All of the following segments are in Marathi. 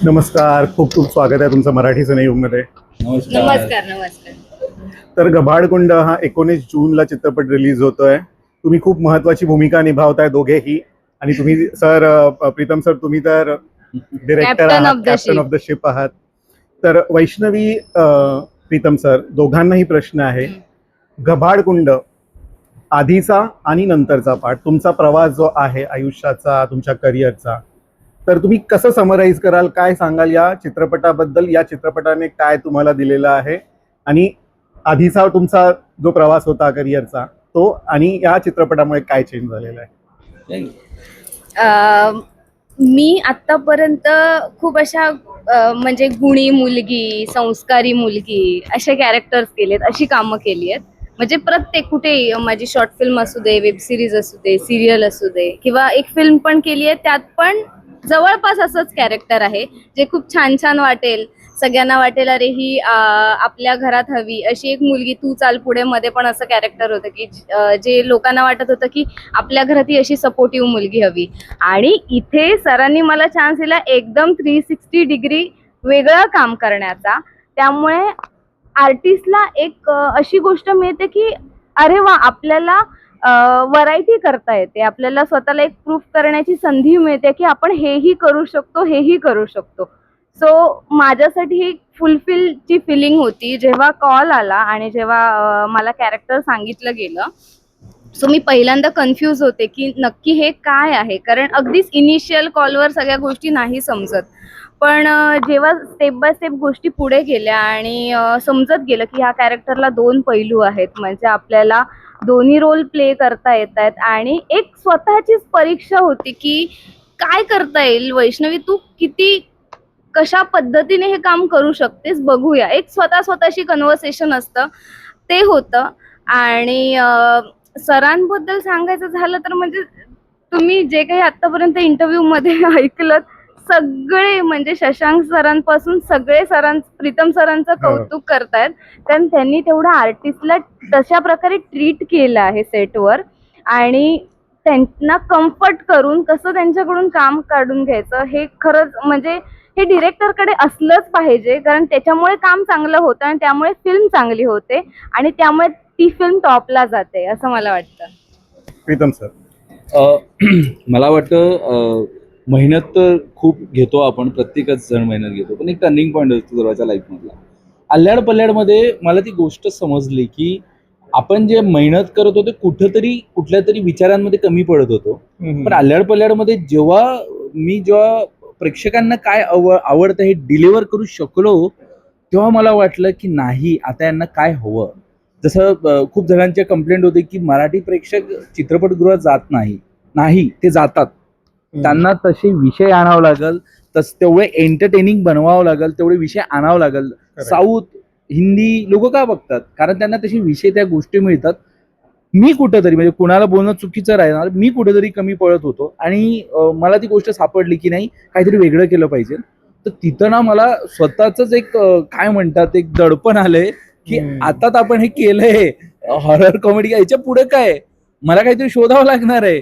नमस्कार, खूप खूप स्वागत आहे तुमचं मराठी सिनेयुगमध्ये. नमस्कार. नमस्कार नमस्कार. तर गभाडकुंड हा 19 जूनला चित्रपट रिलीज होतोय. तुम्ही खूप महत्वाची भूमिका निभावताय दोघेही. आणि तुम्ही सर, प्रीतम सर, तुम्ही तर डिरेक्टर Captain आहात, of the captain ship. Of the ship आहात. तर वैष्णवी, प्रीतम सर, दोघांनाही प्रश्न आहे. गभाडकुंड आधीचा आणि नंतरचा पार्ट, तुमचा प्रवास जो आहे आयुष्याचा, तुमच्या करिअरचा, तर तुम्ही कसं समराईज कराल, काय सांगाल या चित्रपटाबद्दल? या चित्रपटाने काय तुम्हाला दिलेलं आहे? आणि आधीचा तुमचा जो प्रवास होता करिअरचा तो, आणि या चित्रपटामुळे काय चेंज झालेला आहे? मी आतापर्यंत खूप अशा म्हणजे गुणी मुलगी, संस्कारी मुलगी असे कॅरेक्टर्स केलेत, अशी कामं केली आहेत. म्हणजे प्रत्येक कुठेही माझी शॉर्ट फिल्म असू दे, वेब सिरीज असू दे, सिरियल असू दे, किंवा एक फिल्म पण केली आहे, त्यात पण जवळपास असंच कॅरेक्टर आहे जे खूप छान छान वाटेल, सगळ्यांना वाटेल अरे ही आपल्या घरात हवी अशी एक मुलगी. तू चाल पुढे मध्ये पण असं कॅरेक्टर होतं की जे लोकांना वाटत होतं की आपल्या घरात ही अशी सपोर्टिव्ह मुलगी हवी. आणि इथे सरांनी मला चान्स दिला एकदम 360 डिग्री वेगळं काम करण्याचा. त्यामुळे आर्टिस्टला एक अशी गोष्ट मिळते की अरे वा, आपल्याला व्हरायटी करता येते, आपल्याला स्वतःला एक प्रूफ करण्याची संधी मिळते की आपण हेही करू शकतो, हेही करू शकतो. सो माझ्यासाठी ही फुलफिलची फिलिंग होती जेव्हा कॉल आला आणि जेव्हा मला कॅरेक्टर सांगितलं गेलं. सो मी पहिल्यांदा कन्फ्यूज होते की नक्की हे काय आहे, कारण अगदीच इनिशियल कॉलवर सगळ्या गोष्टी नाही समजत. पण जेव्हा स्टेप बाय स्टेप गोष्टी पुढे गेल्या आणि समजत गेलं की ह्या कॅरेक्टरला 2 पैलू आहेत, म्हणजे आपल्याला दोन्ही रोल प्ले करता येत आहेत. आणि एक स्वतःचीच परीक्षा होती की काय करता येईल वैष्णवी, तू किती कशा पद्धतीने हे काम करू शकतेस बघूया. एक स्वतःशी कन्व्हर्सेशन असतं, ते होतं. आणि सरांबद्दल सांगायचं झालं तर म्हणजे तुम्ही जे काही आतापर्यंत इंटरव्ह्यू मध्ये ऐकलं, सगळे म्हणजे शशांक सरांपासून सगळे प्रीतम सरांचं कौतुक करतायत, कारण त्यांनी तेवढा आर्टिस्टला तशा प्रकारे ट्रीट केलं आहे सेटवर. आणि त्यांना कम्फर्ट करून कसं त्यांच्याकडून काम काढून घ्यायचं, हे खरंच म्हणजे हे डिरेक्टरकडे असलंच पाहिजे, कारण त्याच्यामुळे काम चांगलं होतं आणि त्यामुळे फिल्म चांगली होते आणि त्यामुळे ती फिल्म टॉपला जाते, असं मला वाटतं. प्रीतम सर, मला वाटतं मेहनत तर खूप घेतो आपण, प्रत्येकच जण मेहनत घेतो, पण एक टर्निंग पॉईंट असतो सर्वांच्या लाईफमधला. अल्ल्याड पल्ल्याडमध्ये मला ती गोष्ट समजली की आपण जे मेहनत करत होतो कुठंतरी कुठल्या तरी विचारांमध्ये कमी पडत होतो. पण अल्ल्याड पल्ल्याडमध्ये जेव्हा प्रेक्षकांना काय आवडतं हे डिलिव्हर करू शकलो, तेव्हा मला वाटलं की नाही, आता यांना काय हवं. जसं खूप जणांच्या कंप्लेंट होते की मराठी प्रेक्षक चित्रपटगृहात जात नाही, ते जातात. त्यांना तसे विषय आणावं लागल, तेवढे एंटरटेनिंग बनवावं लागल, तेवढे विषय आणावं लागल. साऊथ, हिंदी लोक का बघतात? कारण त्यांना तसे विषय, त्या गोष्टी मिळतात. मी कुठंतरी, म्हणजे कुणाला बोलणं चुकीचं राहणार, मी कुठेतरी कमी पडत होतो आणि मला ती गोष्ट सापडली की नाही, काहीतरी वेगळं केलं पाहिजे. तर तिथं ना मला स्वतःच एक काय म्हणतात, एक दडपण आलंय की आता आपण हे केलंय, हॉरर कॉमेडी, याच्या पुढे काय, मला काहीतरी शोधावं लागणार आहे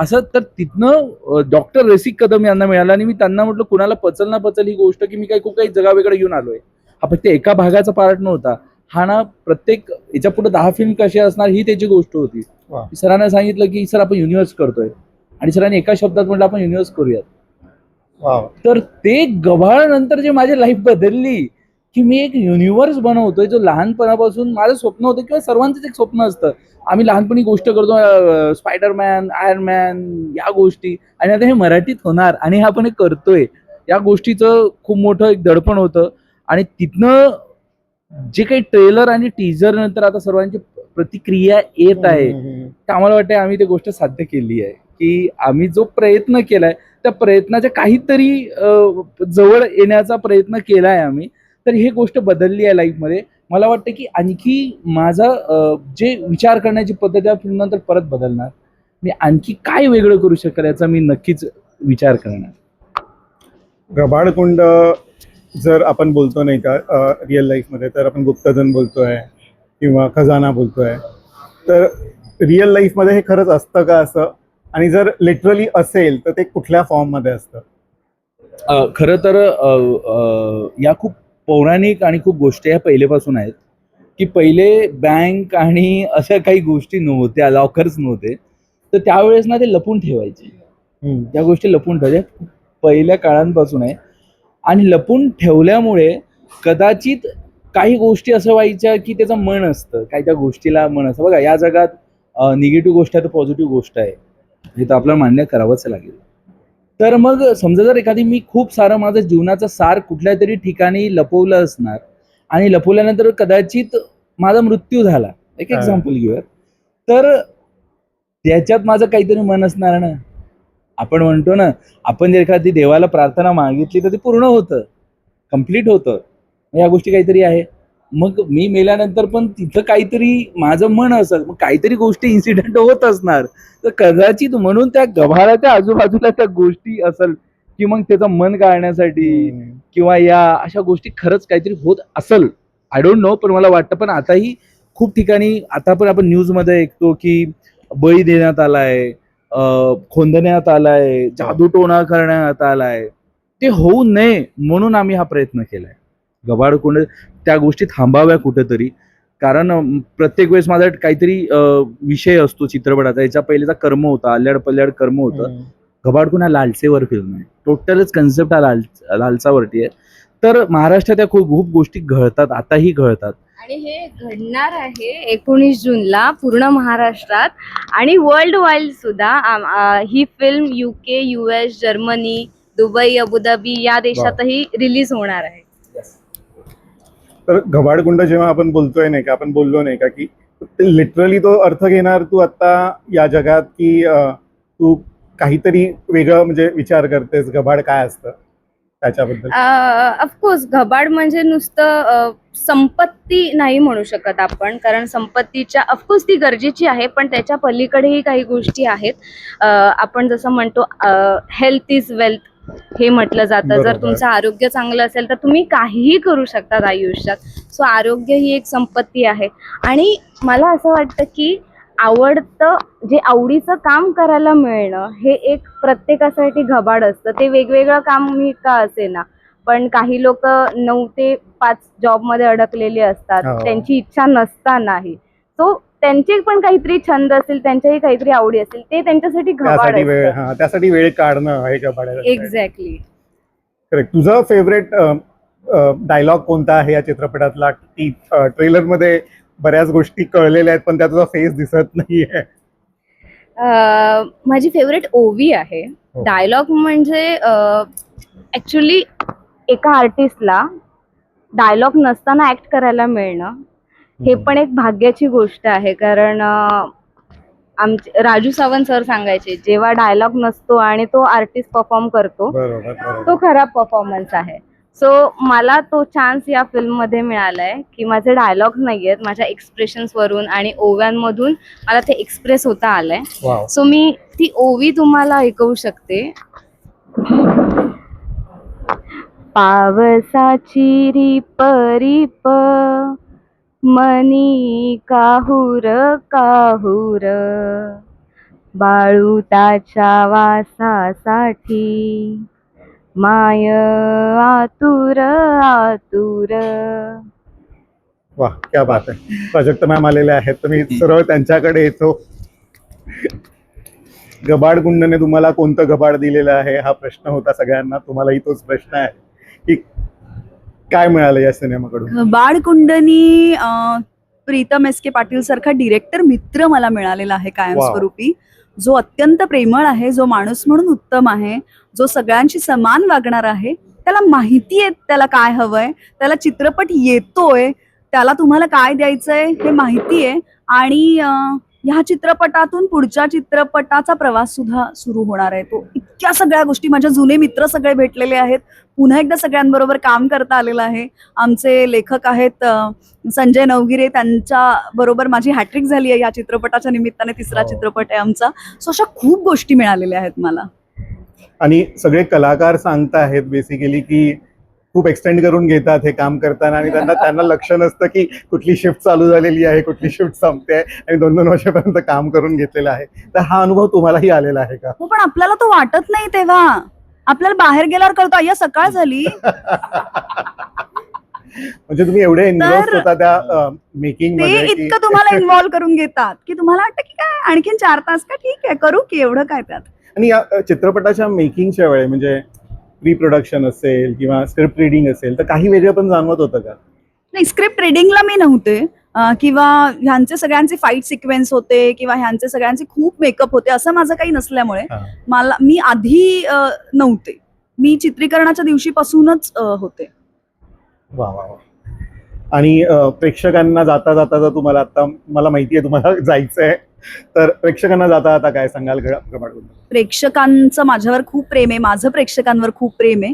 असं. तर तिथनं डॉक्टर रसिक कदम यांना मिळाला आणि मी त्यांना म्हटलं, कुणाला पचल ना पचल ही गोष्ट की मी खूप काही जगावेगळं घेऊन आलोय. हा फक्त एका भागाचा पार्ट नव्हता, हा ना प्रत्येक याच्या पुढे 10 फिल्म कशी असणार ही त्याची गोष्ट होती. सरांना सांगितलं की सर आपण युनिव्हर्स करतोय, आणि सरांनी एका शब्दात म्हटलं आपण युनिव्हर्स करूयात. तर ते गभाळ नंतर जे माझी लाईफ बदलली की मी एक युनिव्हर्स बनवतोय, जो लहानपणापासून माझं स्वप्न होतं किंवा सर्वांचंच एक स्वप्न असतं. आम्ही लहानपणी गोष्ट करतो स्पायडरमॅन, आयर्न मॅन, या गोष्टी, आणि आता हे मराठीत होणार आणि हे आपण हे करतोय, या गोष्टीचं खूप मोठं एक दडपण होतं. आणि तिथनं जे काही ट्रेलर आणि टीजर नंतर आता सर्वांची प्रतिक्रिया येत आहे, तर आम्हाला वाटतं आम्ही ती गोष्ट साध्य केली आहे की आम्ही जो प्रयत्न केलाय त्या प्रयत्नाच्या काहीतरी जवळ येण्याचा प्रयत्न केलाय आम्ही. तर ही गोष्ट बदलली आहे लाईफमध्ये. मला वाटतं की आणखी माझा जे विचार करण्याची पद्धत या फिल्म नंतर परत बदलणार. मी आणखी काय वेगळं करू शकेल याचा मी नक्कीच विचार करणार. गभाडकुंड जर आपण बोलतो नाही का रिअल लाईफमध्ये, तर आपण गुप्तधन बोलतोय किंवा खजाना बोलतोय, तर रिअल लाईफमध्ये हे खरंच असतं का असं? आणि जर लिटरली असेल तर ते कुठल्या फॉर्ममध्ये असतं? खरं तर या खूप पौराणिक आणि खूप गोष्टी या पहिलेपासून आहेत की पहिले बँक आणि अशा काही गोष्टी नव्हत्या, लॉकर्स नव्हते, तर त्यावेळेस ना ते लपून ठेवायचे. त्या गोष्टी लपून ठेवायच्या पहिल्या काळांपासून आहे. आणि लपून ठेवल्यामुळे कदाचित काही गोष्टी असं व्हायच्या की त्याचं मन असतं, काही त्या गोष्टीला मन असतं. बघा, या जगात निगेटिव्ह गोष्ट आहे तर पॉझिटिव्ह गोष्ट आहे, हे तर आपल्याला मान्य करावंच लागेल. तर मग समजा जर एखादी मी खूप सारं माझं जीवनाचं सार कुठल्या तरी ठिकाणी लपवलं असणार आणि लपवल्यानंतर कदाचित माझा मृत्यू झाला, एक हा. एक्झाम्पल घेऊया, तर त्याच्यात माझं काहीतरी मन असणार ना. आपण म्हणतो ना, आपण जर एखादी देवाला प्रार्थना मागितली तर ते पूर्ण होतं, कम्प्लीट होतं. या गोष्टी काहीतरी आहे. मग मी मेल्यानंतर पण तिथं काहीतरी माझं मन असेल, मग काहीतरी गोष्टी इन्सिडेंट होत असणार. तर कदाचित म्हणून त्या गव्हाळाच्या आजूबाजूला त्या गोष्टी असेल की मग त्याचं मन गाळण्यासाठी किंवा या अशा गोष्टी खरंच काहीतरी होत असेल. आय डोंट नो, पण मला वाटतं. पण आताही खूप ठिकाणी आता पण आपण न्यूजमध्ये ऐकतो की बळी देण्यात आलाय, खोंदण्यात आलाय, जादूटोणा करण्यात आलाय. ते होऊ नये म्हणून आम्ही हा प्रयत्न केलाय. गबाळकुंड त्या गोष्टी थांबाव्या कुठेतरी. कारण प्रत्येक वेळेस माझा काहीतरी विषय असतो चित्रपटाचा. याच्या पहिलेचा कर्म होता, अल्याड पल्याड कर्म होतं. गबाळकुंड हा लालसेवर फिल्म आहे. टोटलच कन्सेप्ट हा लालसावरती आहे. तर महाराष्ट्रात त्या खूप खूप गोष्टी घडतात, आताही घडतात. आणि हे घडणार आहे 19 जूनला पूर्ण महाराष्ट्रात आणि वर्ल्ड वाईड सुद्धा. ही film UK, US, Germany, Dubai, Abu Dhabi या देशातही रिलीज होणार आहे. तर घबाडकुंड जेव्हा आपण बोलतोय नाही का, आपण बोललो नाही का की लिटरली तो अर्थ घेणार तू आता या जगात की तू काहीतरी वेगळं म्हणजे विचार करतेस घबाड काय असतं त्याच्याबद्दल? ऑफकोर्स घबाड म्हणजे नुसतं संपत्ती नाही म्हणू शकत आपण, कारण संपत्तीच्या ऑफकोर्स ती गरजेची आहे, पण त्याच्या पलीकडेही काही गोष्टी आहेत. आपण जसं म्हणतो हेल्थ इज वेल्थ हे म्हटलं जातं. जर बरोबर. तुमचं आरोग्य चांगलं असेल तर तुम्ही काहीही करू शकतात आयुष्यात. सो आरोग्य ही एक संपत्ती आहे. आणि मला असं वाटतं की आवडतं जे आवडीचं काम करायला मिळणं हे एक प्रत्येकासाठी घबाड असतं. ते वेगवेगळं काम मी का असेना, पण काही लोक 9 ते 5 जॉबमध्ये अडकलेली असतात, हो. त्यांची इच्छा नसतानाही. सो त्यांचे पण काहीतरी छंद असेल, त्यांच्याही काहीतरी आवडी असेल, ते त्यांच्यासाठी घबाड त्यासाठी वेळ असतं. त्यासाठी वेळ काढणं हे घबाडाचं. एक्झॅक्टली. करेक्ट. तुझा फेवरेट डायलॉग कोणता आहे या चित्रपटातला? की ट्रेलर मध्ये बऱ्याच गोष्टी कळलेल्या आहेत पण त्या तुझा फेस दिसत नाहीये. माझी फेवरेट ओवी आहे. हो. डायलॉग म्हणजे ऍक्च्युली एका आर्टिस्टला डायलॉग नसताना ऍक्ट करायला मिळणं हे पण एक भाग्याची गोष्ट आहे. कारण आमचे राजू सावंत सर सांगायचे, जेव्हा डायलॉग नसतो आणि तो आर्टिस्ट परफॉर्म करतो बरोबर बरोबर. तो खरा परफॉर्मन्स आहे. सो मला तो चान्स या फिल्म मध्ये मिळालाय की माझे डायलॉग नाहीयेत, माझ्या एक्सप्रेशन्स वरून आणि ओव्यांमधून मला ते एक्सप्रेस होता आलंय. वाव. सो मी ती ओवी तुम्हाला ऐकवू शकते. पावसाची रिप रिप मनी काहूर काहूर, बाळुताच्या वासासाठी माय आतुर आतुर. वा, क्या बात आहे. प्राजक्त मॅम आलेले आहेत तर मी सरळ त्यांच्याकडे येतो. घबाडकुंडने तुम्हाला कोणतं घबाड दिलेलं आहे हा प्रश्न होता सगळ्यांना. तुम्हालाही तोच प्रश्न आहे की काय मिळालं या सिनेमाकडून? घबाडकुंडनी प्रीतम एस के पाटील सारखा डिरेक्टर मित्र मला मिळालेला आहे कायमस्वरूपी, जो अत्यंत प्रेमळ आहे, जो माणूस म्हणून उत्तम आहे, जो सगळ्यांशी समान वागणार आहे. त्याला माहिती आहे त्याला काय हवंय, त्याला चित्रपट येतोय, त्याला तुम्हाला काय द्यायचंय हे माहिती आहे. आणि ह्या चित्रपटातून पुढच्या चित्रपटाचा प्रवास सुद्धा सुरू होणार आहे. तो इतक्या सगळ्या गोष्टी, माझे जुने मित्र सगळे भेटलेले आहेत, पुन्हा एकदा सगळ्यांबरोबर काम करता आलेलं आहे. आमचे लेखक आहेत संजय नवगिरे, त्यांच्या बरोबर माझी हॅट्रिक झाली आहे या चित्रपटाच्या निमित्ताने. तिसरा चित्रपट आहे आमचा. सो अशा खूप गोष्टी मिळालेल्या आहेत मला. आणि सगळे कलाकार सांगत आहेत बेसिकली की खूप एक्सटेंड करून घेतात हे काम करताना आणि त्यांना लक्ष नसतं की कुठली शिफ्ट चालू झालेली आहे, कुठली शिफ्ट संपते आहे, आणि 2-2 वर्षापर्यंत काम करून घेतलेलं आहे. तर हा अनुभव तुम्हालाही आलेला आहे का? हो, पण आपल्याला तो वाटत नाही तेव्हा. आपल्याला बाहेर गेल्यावर कळतो अय्या सकाळ झाली. म्हणजे तुम्ही एवढे एन्ग्रोस्ड तर होता त्या मेकिंग ते मध्ये की इतकं तुम्हाला इन्व्हॉल्व करून घेतात की तुम्हाला वाटतं की काय आणखीन 4 तास का ठीक आहे करू की एवढं काय त्यात. आणि या चित्रपटाच्या मेकिंगच्या वेळी म्हणजे प्री प्रोडक्शन असेल किंवा स्क्रिप्ट रिडिंग असेल तर काही वेगळं पण जाणवत होतं का? नाही स्क्रिप्ट रिडिंगला मी नव्हते किंवा ह्यांचे सगळ्यांचे फाईट सिक्वेन्स होते किंवा ह्यांचे सगळ्यांचे खूप मेकअप होते असं माझं काही नसल्यामुळे हा. मी आधी नव्हते. मी चित्रीकरणाच्या दिवशीपासूनच होते. वा वा वा. आणि प्रेक्षकांना जाता जाता जर तुम्हाला आता मला माहिती आहे तुम्हाला जायचंय तर प्रेक्षकांना जाता जाता काय सांगाल गबाड? प्रेक्षकांचं माझ्यावर खूप प्रेम आहे, माझं प्रेक्षकांवर खूप प्रेम आहे.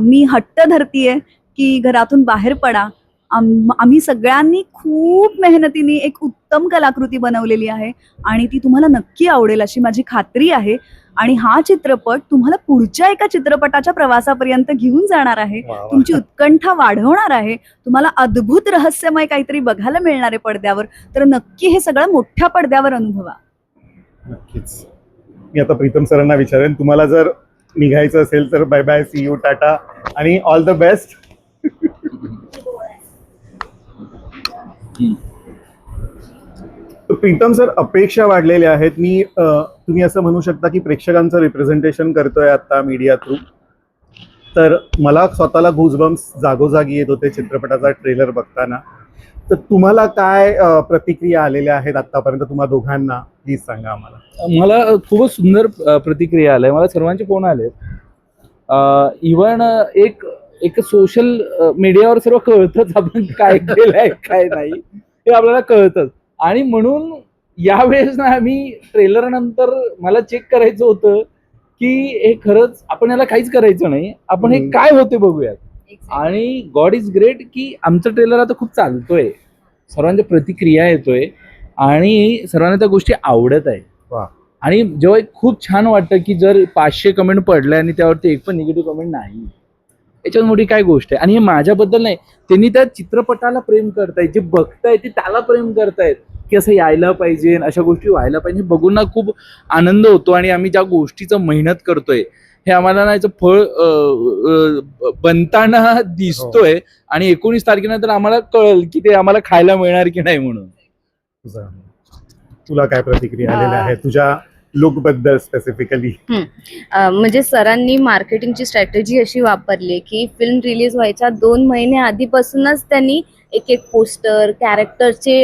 मी हट्ट धरतीये की घरातून बाहेर पडा. आम्ही सगळ्यांनी खूप मेहनतीने एक उत्तम कलाकृती बनवलेली आहे आणि ती तुम्हाला नक्की आवडेल अशी माझी खात्री आहे. आणि हा चित्रपट तुम्हाला पुढच्या एका चित्रपटाच्या प्रवासापर्यंत घेऊन जाणार आहे. वा वा. तुमची उत्कंठा वाढवणार आहे. तुम्हाला अद्भुत रहस्यमय काहीतरी बघायला मिळणार आहे पडद्यावर. तर नक्की हे सगळं मोठ्या पडद्यावर अनुभवा. नक्कीच. मी आता प्रीतम सरांना विचारेन तुम्हाला जर निघायचं असेल तर बाय बाय, सी यू, टाटा आणि all the best. Pritam sir, अपेक्षा वाढलेल्या आहेत. तुम्ही असं म्हणू शकता की प्रेक्षकांचं रिप्रेझेंटेशन करतोय आता मीडिया थ्रू. तर मला स्वतःला गुजबम्स जागोजागी येत होते चित्रपटाचा ट्रेलर बघताना. तर तुम्हाला काय प्रतिक्रिया आलेल्या आहेत आतापर्यंत तुम्हा दोघांना, प्लीज सांगा आम्हाला. मला खूपच सुंदर प्रतिक्रिया आल्या. मला सर्वांचे फोन आले. इव्हन एक सोशल मीडियावर सर्व कळतच आपण काय केलंय काय नाही हे आपल्याला कळतच. आणि म्हणून यावेळेस ना आम्ही ट्रेलर नंतर मला चेक करायचं होतं की हे खरंच आपण याला काहीच करायचं नाही, आपण हे काय होते बघूयात. आणि गॉड इज ग्रेट की आमचं ट्रेलर आता खूप चालतोय, सर्वांच्या प्रतिक्रिया येतोय आणि सर्वांना त्या गोष्टी आवडत आहे. वा. आणि जेव्हा खूप छान वाटतं की जर 500 कमेंट पडले आणि त्यावरती एक पण निगेटिव्ह कमेंट नाही, याच्यात मोठी काय गोष्ट आहे. आणि हे माझ्याबद्दल नाही, त्यांनी त्या चित्रपटाला प्रेम करतायत, जे बघतायत ते त्याला प्रेम करतायत की असं यायला पाहिजे, अशा गोष्टी व्हायला पाहिजे. हे बघून ना खूप आनंद होतो. आणि आम्ही ज्या गोष्टीचं मेहनत करतोय हे आम्हाला ना याचं फळ बनताना दिसतोय. आणि 19 तारखेनंतर आम्हाला कळेल की ते आम्हाला खायला मिळणार की नाही म्हणून. तुला काय प्रतिक्रिया आलेल्या आहेत तुझ्या लुक बद्दल स्पेसिफिकली? म्हणजे सरांनी मार्केटिंगची स्ट्रॅटेजी अशी वापरली की फिल्म रिलीज व्हायच्या 2 महिने आधीपासूनच त्यांनी एक पोस्टर, कॅरेक्टरचे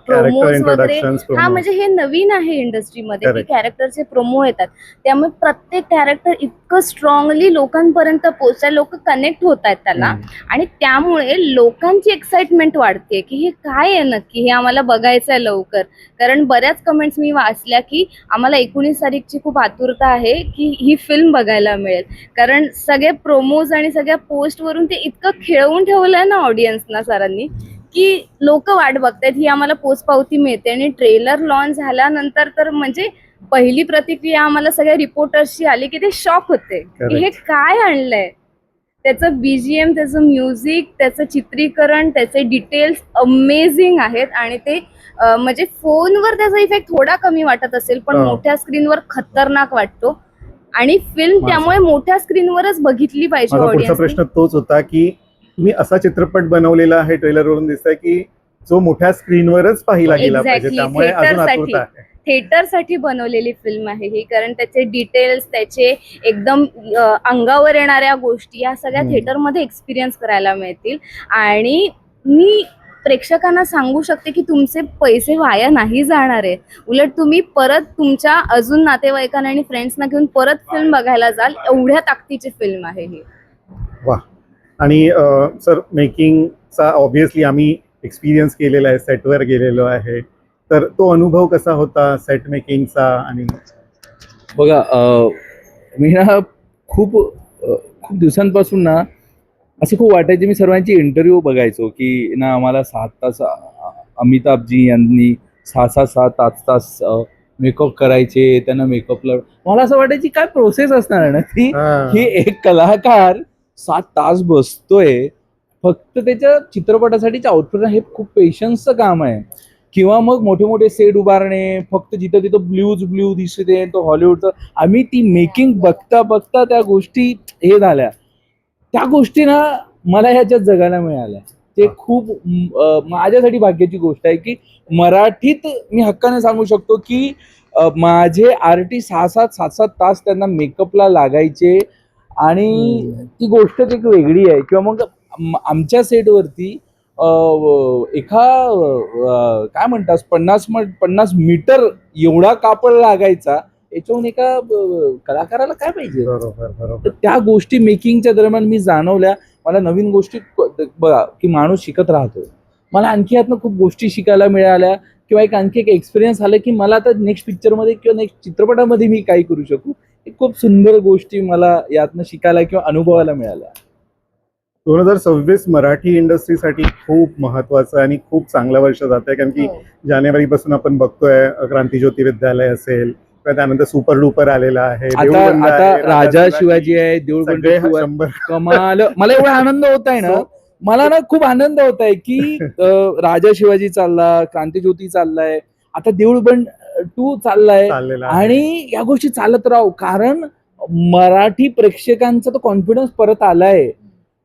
प्रोमोज वगैरे. हा म्हणजे हे नवीन आहे इंडस्ट्रीमध्ये की कॅरेक्टरचे प्रोमो येतात, त्यामुळे प्रत्येक कॅरेक्टर इतकं स्ट्रॉंगली लोकांपर्यंत पोहोचतात, लोक कनेक्ट होत आहेत त्याला. आणि त्यामुळे लोकांची एक्साइटमेंट वाढते की हे काय आहे नक्की, हे आम्हाला बघायचं आहे लवकर. कारण बऱ्याच कमेंट्स मी वाचल्या की आम्हाला 19 तारीखची खूप आतुरता आहे की ही फिल्म बघायला मिळेल. कारण सगळे प्रोमोज आणि सगळ्या पोस्टवरून ते इतकं खेळवून ठेवलंय ना ऑडियन्सना सरांनी की लोक वाट बघतायत, ही आम्हाला पोस्ट पावती मिळते. आणि ट्रेलर लॉन्च झाल्यानंतर तर म्हणजे पहिली प्रतिक्रिया आम्हाला सगळ्या रिपोर्टर्सची आली की ते शॉक होते की हे काय आणलंय. त्याचं बीजीएम, त्याचं म्युझिक, त्याचं चित्रीकरण, त्याचे डिटेल्स अमेझिंग आहेत. आणि ते म्हणजे फोनवर त्याचा इफेक्ट थोडा कमी वाटत असेल पण मोठ्या स्क्रीनवर खतरनाक वाटतो. आणि फिल्म त्यामुळे मोठ्या स्क्रीनवरच बघितली पाहिजे. पुढचा प्रश्न तोच होता की तुम्ही असा चित्रपट बनवलेला आहे ट्रेलरवरून दिसतंय की जो मोठ्या स्क्रीनवरच पाहिला गेला पाहिजे, त्यामुळे अजून आतुरता आहे. थिएटरसाठी बनवलेली फिल्म आहे ही. कारण त्याचे डिटेल्स, त्याचे एकदम अंगावर येणाऱ्या गोष्टी या सगळ्या थिएटरमध्ये एक्सपिरियन्स करायला मिळतील. आणि मी प्रेक्षकांना सांगू शकते की तुमचे पैसे वाया नाही जाणार आहे. उलट तुम्ही परत तुमच्या अजून नातेवाईकांना आणि फ्रेंड्सना घेऊन परत फिल्म बघायला जाल, एवढ्या ताकदीची फिल्म आहे ही. वा. आणि सर, मेकिंगचा ऑब्व्हियसली आम्ही एक्सपिरियन्स केलेला आहे, सेटवर गेलेलो आहे. तर तो अनुभव कसा होता सेट मेकिंगचा? आणि बघा, मी ना खूप दिवसांपासून ना असे खूप वाटायचे, मी सर्वांची इंटरव्ह्यू बघायचो की ना आम्हाला 7 तास अमिताभजी यांनी 6 तास मेकअप करायचे, त्यांना मेकअपला. मला असं वाटायची काय प्रोसेस असणार ना ती, की एक कलाकार 7 तास बसतोय फक्त त्याच्या चित्रपटासाठीच्या आउटपुट. हे खूप पेशन्सचं काम आहे किंवा मग मोठे मोठे सेट उभारणे, फक्त जिथं तिथं ब्ल्यू दिसते तो हॉलिवूडचं. आम्ही ती मेकिंग बघता बघता त्या गोष्टी हे झाल्या, त्या गोष्टी ना मला ह्याच्यात जगायला मिळाल्या. ते खूप माझ्यासाठी भाग्याची गोष्ट आहे की मराठीत मी हक्काने सांगू शकतो की माझे आर्टिस्ट 6-7 तास त्यांना मेकअपला लागायचे आणि ती गोष्ट एक वेगळी आहे. किंवा मग आमच्या सेटवरती काय म्हणतात 50 मीटर एवढा कापड लागायचा. याच्याहून एका कलाकाराला काय पाहिजे. बरोबर. तर त्या गोष्टी मेकिंगच्या दरम्यान मी जाणवल्या. मला नवीन गोष्टी बघा की माणूस शिकत राहतो. मला आणखी यातनं खूप गोष्टी शिकायला मिळाल्या किंवा आणखी एक एक्सपिरियन्स आला की मला आता नेक्स्ट पिक्चरमध्ये किंवा नेक्स्ट चित्रपटामध्ये मी काय करू शकू. खूप सुंदर गोष्टी मला यातनं शिकायला किंवा अनुभवायला मिळाल्या. 2026 मराठी इंडस्ट्रीसाठी खूप महत्वाचं आणि खूप चांगलं वर्ष जात आहे, कारण की जानेवारीपासून आपण बघतोय क्रांतीज्योती विद्यालय असेल किंवा त्यानंतर सुपर डुपर आलेला आहे, देऊळबंद आता आहे, राजा शिवाजी आहे, देऊळबंद सगळे 2 आहे. 100 कमाल. मला एवढा आनंद होत आहे ना, मला ना खूप आनंद होत आहे की राजा शिवाजी चालला, क्रांतीज्योती चाललाय, आता देऊळबंद 2 चाललाय चाललेला आहे. आणि या गोष्टी चालत राहू. कारण मराठी प्रेक्षकांचा तो कॉन्फिडन्स परत आलाय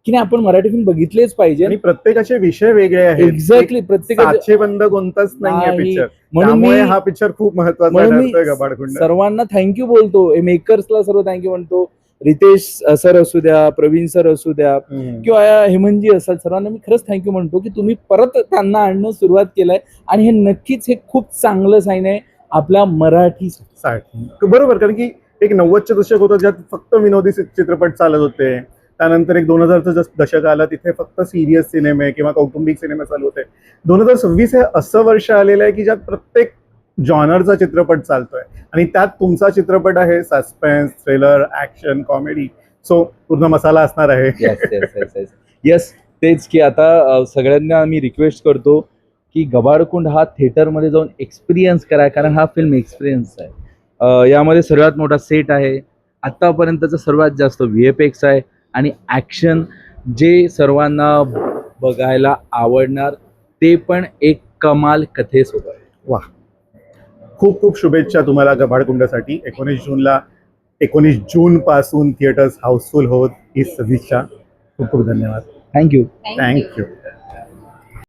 की नाही, आपण मराठी फिल्म बघितलेच पाहिजे. आणि प्रत्येकाचे विषय वेगळे आहेत. एक्झॅक्टली, प्रत्येकाचे साचेबंद कोणताच नाहीये नाही. पिक्चर. म्हणून त्यामुळे मी हा पिक्चर खूप महत्वाचा म्हणून मी ठरतोय गबाडकुंड. सर्वांना थँक्यू बोलतो. मेकर्सला सर्व थँक्यू म्हणतो. रितेश सर असू द्या, प्रवीण सर असू द्या किंवा हेमंतजी असाल, सर्वांना मी खरंच थँक्यू म्हणतो की तुम्ही परत त्यांना आणणं सुरुवात केलंय आणि हे नक्कीच हे खूप चांगलं साईन आहे आपल्या मराठी. बरोबर, कारण की एक 90चे दशक होतं ज्यात फक्त विनोदी चित्रपट चालत होते. त्यानंतर एक 2000चं दशक आलं, तिथे फक्त सिरियस सिनेमे किंवा कौटुंबिक सिनेमे चालू होते. 2026 हे असं वर्ष आलेलं आहे की ज्यात प्रत्येक जॉनरचा चित्रपट चालतोय आणि त्यात तुमचा चित्रपट आहे. Suspense, thriller, action, comedy, so पूर्ण मसाला असणार आहे. येस, तेच की आता सगळ्यांना मी रिक्वेस्ट करतो की गबाडकुंड हा थिएटरमध्ये जाऊन एक्सपिरियन्स करा, कारण हा फिल्म एक्सपिरियन्स आहे. यामध्ये सर्वात मोठा सेट आहे, आतापर्यंतचा सर्वात जास्त VFX आहे आणि ॲक्शन जे सर्वांना बघायला आवडणार, ते पण एक कमाल कथेसोबत. वा, खूप खूप शुभेच्छा तुम्हाला गबाडकुंडसाठी. 19 जून पासून थिएटर्स हाऊसफुल होत ही सदिच्छा. खूप खूप धन्यवाद. थँक्यू. थँक्यू.